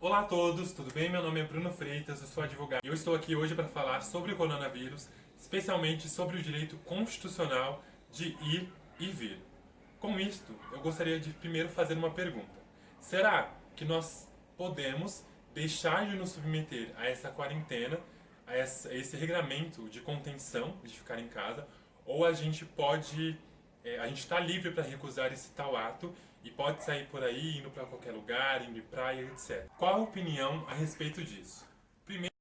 Olá a todos, tudo bem? Meu nome é Bruno Freitas, eu sou advogado e eu estou aqui hoje para falar sobre o coronavírus, especialmente sobre o direito constitucional de ir e vir. Com isto, eu gostaria de primeiro fazer uma pergunta. Será que nós podemos deixar de nos submeter a essa quarentena, a esse regramento de contenção, de ficar em casa, ou a gente pode a gente está livre para recusar esse tal ato e pode sair por aí, indo para qualquer lugar, indo em praia, etc. Qual a opinião a respeito disso? Primeiro,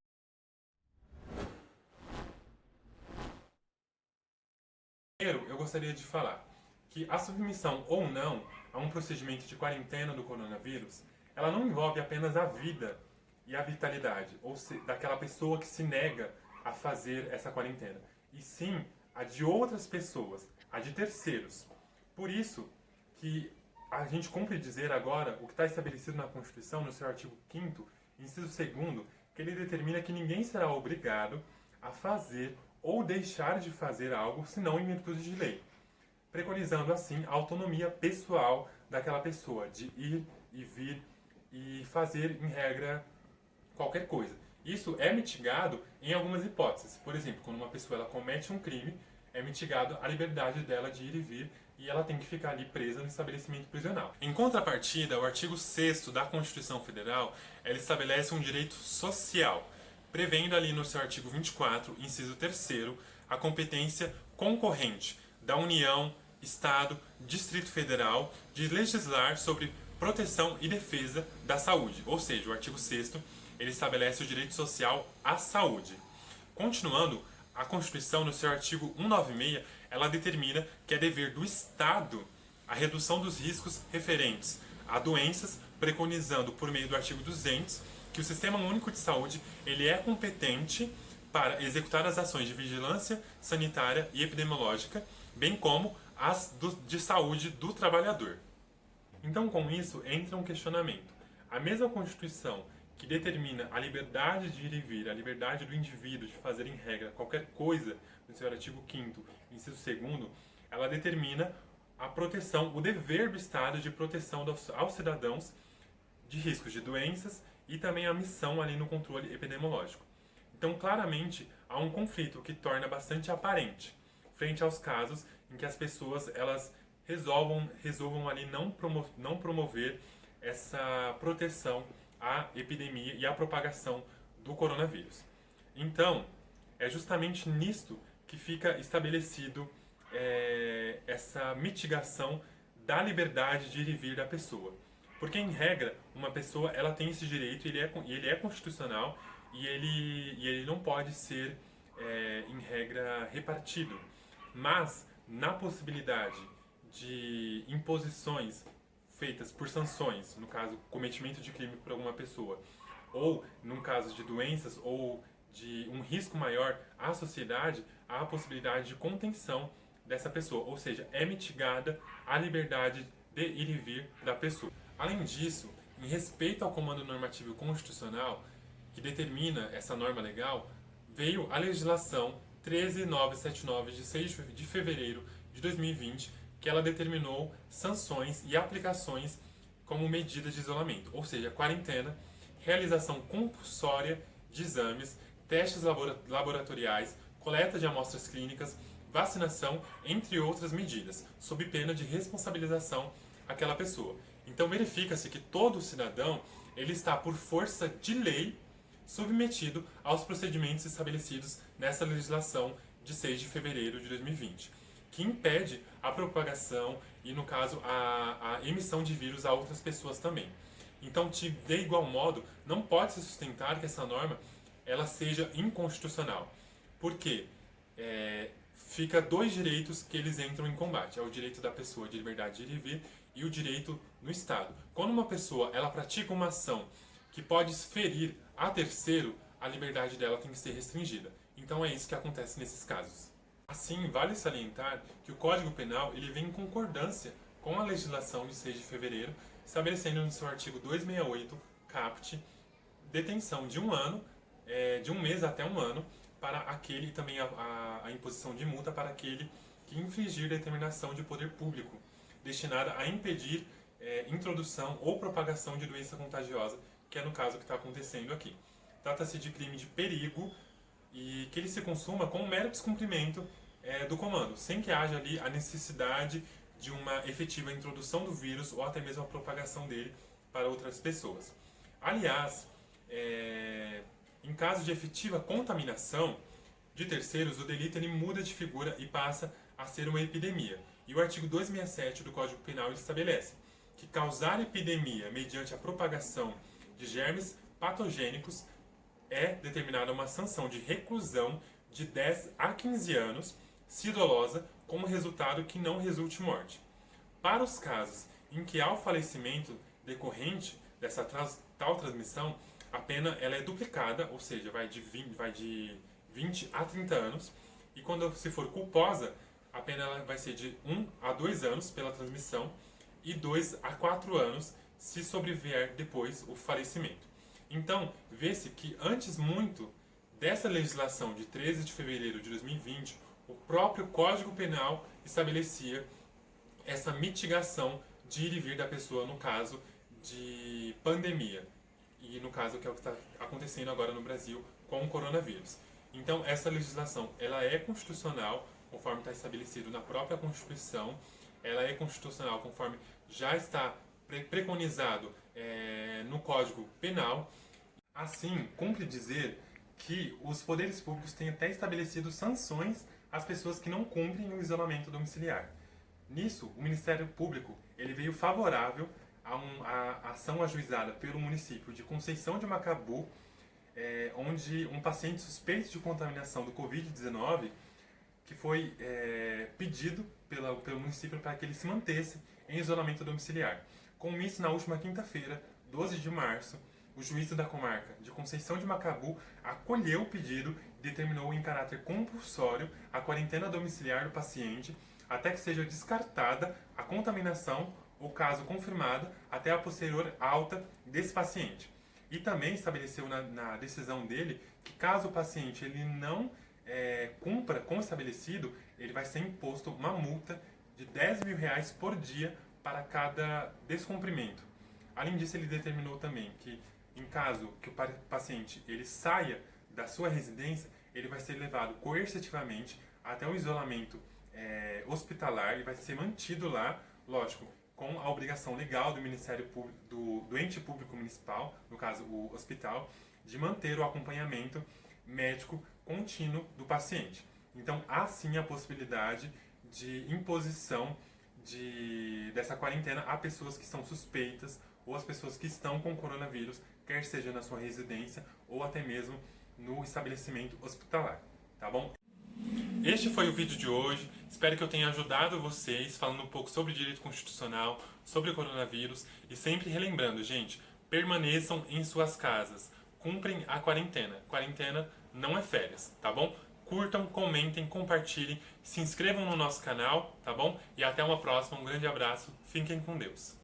eu gostaria de falar que a submissão ou não a um procedimento de quarentena do coronavírus, ela não envolve apenas a vida e a vitalidade, daquela pessoa que se nega a fazer essa quarentena, e sim a de outras pessoas, a de terceiros. Por isso que a gente cumpre dizer agora o que está estabelecido na Constituição, no seu artigo 5º, inciso 2º, que ele determina que ninguém será obrigado a fazer ou deixar de fazer algo senão em virtude de lei, preconizando assim a autonomia pessoal daquela pessoa de ir e vir e fazer, em regra, qualquer coisa. Isso é mitigado em algumas hipóteses. Por exemplo, quando uma pessoa ela comete um crime, é mitigado a liberdade dela de ir e vir e ela tem que ficar ali presa no estabelecimento prisional. Em contrapartida, o artigo 6º da Constituição Federal, ela estabelece um direito social, prevendo ali no seu artigo 24, inciso 3º, a competência concorrente da União, Estado, Distrito Federal de legislar sobre proteção e defesa da saúde. Ou seja, o artigo 6º ele estabelece o direito social à saúde. Continuando, a Constituição, no seu artigo 196, ela determina que é dever do Estado a redução dos riscos referentes a doenças, preconizando por meio do artigo 200 que o Sistema Único de Saúde ele é competente para executar as ações de vigilância sanitária e epidemiológica, bem como as de saúde do trabalhador. Então, com isso, entra um questionamento. A mesma Constituição que determina a liberdade de ir e vir, a liberdade do indivíduo de fazer em regra qualquer coisa, no seu artigo 5º, inciso 2º, ela determina a proteção, o dever do Estado de proteção aos cidadãos de riscos de doenças e também a missão ali no controle epidemiológico. Então, claramente, há um conflito que torna bastante aparente frente aos casos em que as pessoas elas resolvam ali não promover essa proteção à epidemia e à propagação do coronavírus. Então, é justamente nisto que fica estabelecido essa mitigação da liberdade de ir e vir da pessoa. Porque, em regra, uma pessoa ela tem esse direito, ele é constitucional e ele não pode ser, em regra, repartido. Mas, na possibilidade de imposições feitas por sanções, no caso, cometimento de crime por alguma pessoa, ou, num caso de doenças ou de um risco maior à sociedade, há a possibilidade de contenção dessa pessoa, ou seja, é mitigada a liberdade de ir e vir da pessoa. Além disso, em respeito ao comando normativo constitucional, que determina essa norma legal, veio a legislação 13979 de 6 de fevereiro de 2020, que ela determinou sanções e aplicações como medidas de isolamento, ou seja, quarentena, realização compulsória de exames, testes laboratoriais, coleta de amostras clínicas, vacinação, entre outras medidas, sob pena de responsabilização àquela pessoa. Então verifica-se que todo cidadão ele está por força de lei submetido aos procedimentos estabelecidos nessa legislação de 6 de fevereiro de 2020, que impede a propagação e, no caso, a emissão de vírus a outras pessoas também. Então, de igual modo, não pode se sustentar que essa norma ela seja inconstitucional. Por quê? Fica dois direitos que eles entram em combate. É o direito da pessoa de liberdade de ir e vir e o direito no Estado. Quando uma pessoa ela pratica uma ação que pode ferir a terceiro, a liberdade dela tem que ser restringida. Então é isso que acontece nesses casos. Assim, vale salientar que o Código Penal ele vem em concordância com a legislação de 6 de fevereiro, estabelecendo no seu artigo 268, caput, detenção de um ano, de um mês até um ano, para aquele também a imposição de multa para aquele que infringir determinação de poder público, destinada a impedir introdução ou propagação de doença contagiosa que é no caso que está acontecendo aqui. Trata-se de crime de perigo e que ele se consuma com um mero descumprimento do comando, sem que haja ali a necessidade de uma efetiva introdução do vírus ou até mesmo a propagação dele para outras pessoas. Aliás, em caso de efetiva contaminação de terceiros, o delito ele muda de figura e passa a ser uma epidemia. E o artigo 267 do Código Penal ele estabelece que causar epidemia mediante a propagação de germes patogênicos é determinada uma sanção de reclusão de 10 a 15 anos, se dolosa, com resultado que não resulte morte. Para os casos em que há o falecimento decorrente dessa tal transmissão, a pena ela é duplicada, ou seja, vai de 20 a 30 anos, e quando se for culposa, a pena ela vai ser de 1 a 2 anos pela transmissão e 2 a 4 anos se sobrevier depois o falecimento. Então, vê-se que antes muito dessa legislação de 13 de fevereiro de 2020, o próprio Código Penal estabelecia essa mitigação de ir e vir da pessoa no caso de pandemia. E no caso que é o que está acontecendo agora no Brasil com o coronavírus. Então, essa legislação ela é constitucional, conforme está estabelecido na própria Constituição. Ela é constitucional conforme já está preconizado no Código Penal. Assim, cumpre dizer que os poderes públicos têm até estabelecido sanções às pessoas que não cumprem o isolamento domiciliar. Nisso, o Ministério Público ele veio favorável a ação ajuizada pelo município de Conceição de Macabu, onde um paciente suspeito de contaminação do Covid-19 que foi pedido pelo município para que ele se mantesse em isolamento domiciliar. Com isso, na última quinta-feira, 12 de março, o juízo da comarca de Conceição de Macabu acolheu o pedido e determinou em caráter compulsório a quarentena domiciliar do paciente até que seja descartada a contaminação ou, caso confirmado, até a posterior alta desse paciente. E também estabeleceu na decisão dele que, caso o paciente ele não cumpra com o estabelecido, ele vai ser imposto uma multa de R$ 10.000 por dia para cada descumprimento. Além disso, ele determinou também que, em caso que o paciente ele saia da sua residência, ele vai ser levado coercitivamente até o isolamento hospitalar e vai ser mantido lá, lógico, com a obrigação legal do Ministério Público, do ente público municipal, no caso o hospital, de manter o acompanhamento médico contínuo do paciente. Então, há sim a possibilidade de imposição dessa quarentena a pessoas que são suspeitas ou as pessoas que estão com coronavírus, quer seja na sua residência ou até mesmo no estabelecimento hospitalar, tá bom? Este foi o vídeo de hoje, espero que eu tenha ajudado vocês falando um pouco sobre direito constitucional, sobre o coronavírus e sempre relembrando, gente, permaneçam em suas casas, cumprem a quarentena. Quarentena não é férias, tá bom? Curtam, comentem, compartilhem, se inscrevam no nosso canal, tá bom? E até uma próxima, um grande abraço, fiquem com Deus.